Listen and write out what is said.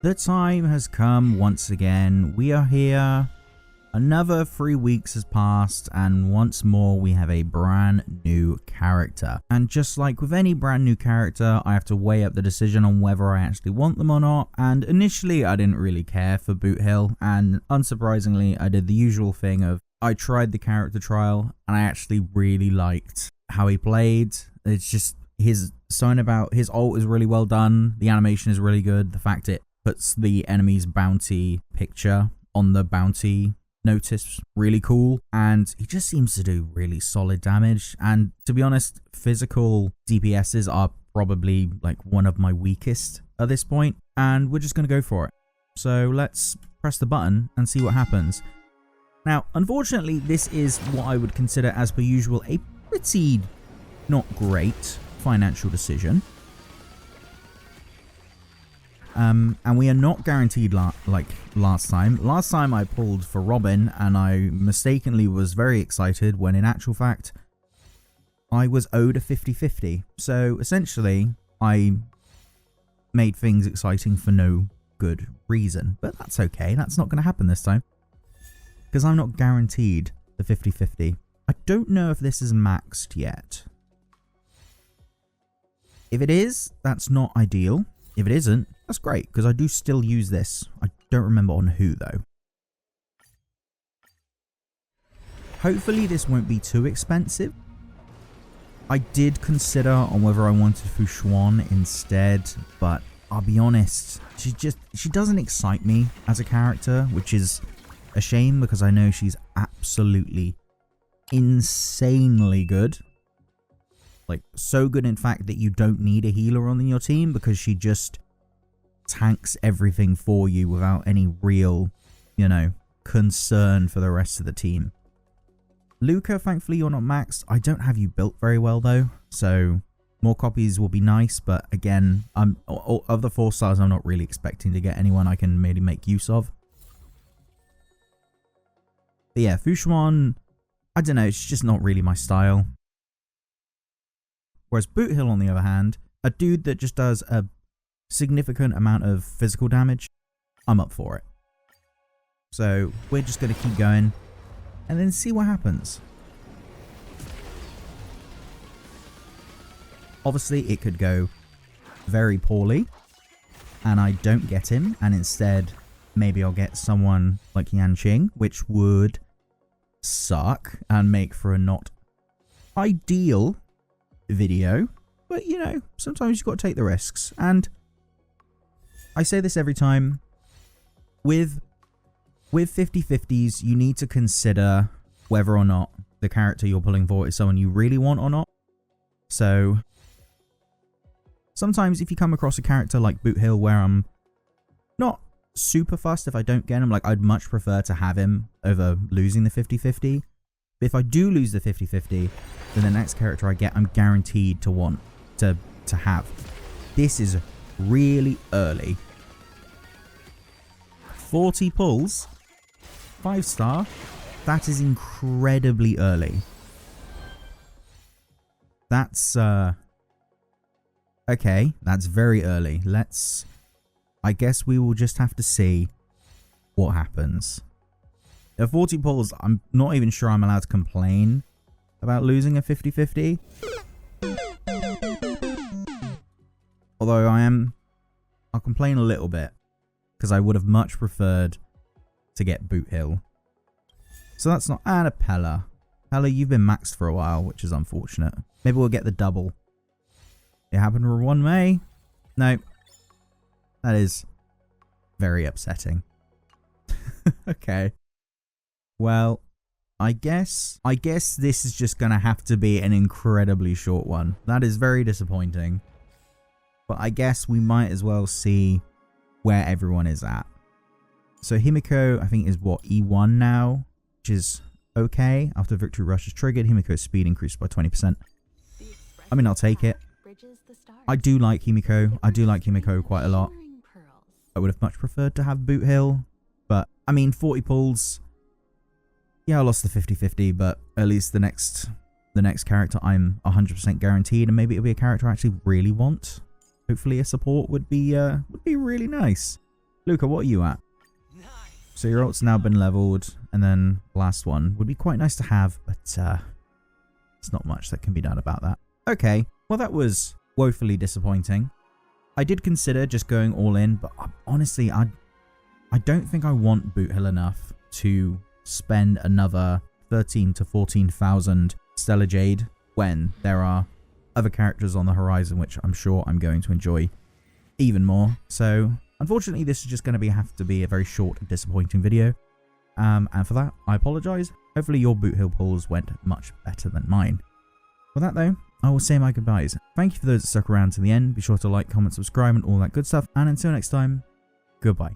The time has come once again. We are here. Another 3 weeks has passed, and once more we have a brand new character. And just like with any brand new character, I have to weigh up the decision on whether I actually want them or not. And initially I didn't really care for Boothill, and unsurprisingly I did the usual thing of I tried the character trial and I actually really liked how he played. It's just his ult is really well done. The animation is really good. The fact it puts the enemy's bounty picture on the bounty notice really cool, and he just seems to do really solid damage. And to be honest, physical DPSs are probably like one of my weakest at this point, and we're just going to go for it. So let's press the button and see what happens. Now, unfortunately, this is what I would consider, as per usual, a pretty not great financial decision. And we are not guaranteed like last time. Last time I pulled for Robin and I mistakenly was very excited when in actual fact I was owed a 50-50. So essentially I made things exciting for no good reason. But that's okay. That's not going to happen this time, because I'm not guaranteed the 50-50. I don't know if this is maxed yet. If it is, that's not ideal. If it isn't, that's great, because I do still use this. I don't remember on who, though. Hopefully this won't be too expensive. I did consider on whether I wanted Fushuan instead, but I'll be honest, she doesn't excite me as a character, which is a shame because I know she's absolutely insanely good. Like, so good in fact that you don't need a healer on your team, because she just tanks everything for you without any real, concern for the rest of the team. Luca, thankfully you're not maxed. I don't have you built very well though, so more copies will be nice, but again, of the 4 stars, I'm not really expecting to get anyone I can maybe make use of. But yeah, Fushuan, I don't know, it's just not really my style. Whereas Boothill, on the other hand, a dude that just does a significant amount of physical damage, I'm up for it. So we're just going to keep going and then see what happens. Obviously, it could go very poorly and I don't get him, and instead maybe I'll get someone like Yanqing, which would suck and make for a not ideal video, but sometimes you've got to take the risks. And I say this every time, with 50-50s, you need to consider whether or not the character you're pulling for is someone you really want or not. So sometimes if you come across a character like Boothill where I'm not super fussed if I don't get him, like I'd much prefer to have him over losing the 50-50. But if I do lose the 50-50, then the next character I get, I'm guaranteed to want to have. This is really early. 40 pulls, 5-star, that is incredibly early. That's, okay, that's very early. I guess we will just have to see what happens. At 40 pulls, I'm not even sure I'm allowed to complain about losing a 50-50. Although I'll complain a little bit, because I would have much preferred to get Boothill. So that's not... And a Pella. Pella, you've been maxed for a while, which is unfortunate. Maybe we'll get the double. It happened for 1 May. No. That is very upsetting. Okay. Well, I guess this is just going to have to be an incredibly short one. That is very disappointing. But I guess we might as well see where everyone is at. So Himiko, I think, is what, E1 now, which is okay. After Victory Rush is triggered, Himiko's speed increased by 20%. I mean, I'll take it. I do like Himiko. I do like Himiko quite a lot. I would have much preferred to have Boothill. But, I mean, 40 pulls... Yeah, I lost the 50-50, but at least the next character I'm 100% guaranteed, and maybe it'll be a character I actually really want. Hopefully a support would be really nice. Luca, what are you at? So your ult's now been leveled, and then last one would be quite nice to have, but it's not much that can be done about that. Okay, well that was woefully disappointing. I did consider just going all in, but honestly, I don't think I want Boothill enough to spend another 13 to 14,000 Stellar Jade when there are other characters on the horizon which I'm sure I'm going to enjoy even more. So unfortunately, this is just going to have to be a very short and disappointing video. And for that, I apologise. Hopefully your Boothill pulls went much better than mine. With that though, I will say my goodbyes. Thank you for those that stuck around to the end. Be sure to like, comment, subscribe and all that good stuff. And until next time, goodbye.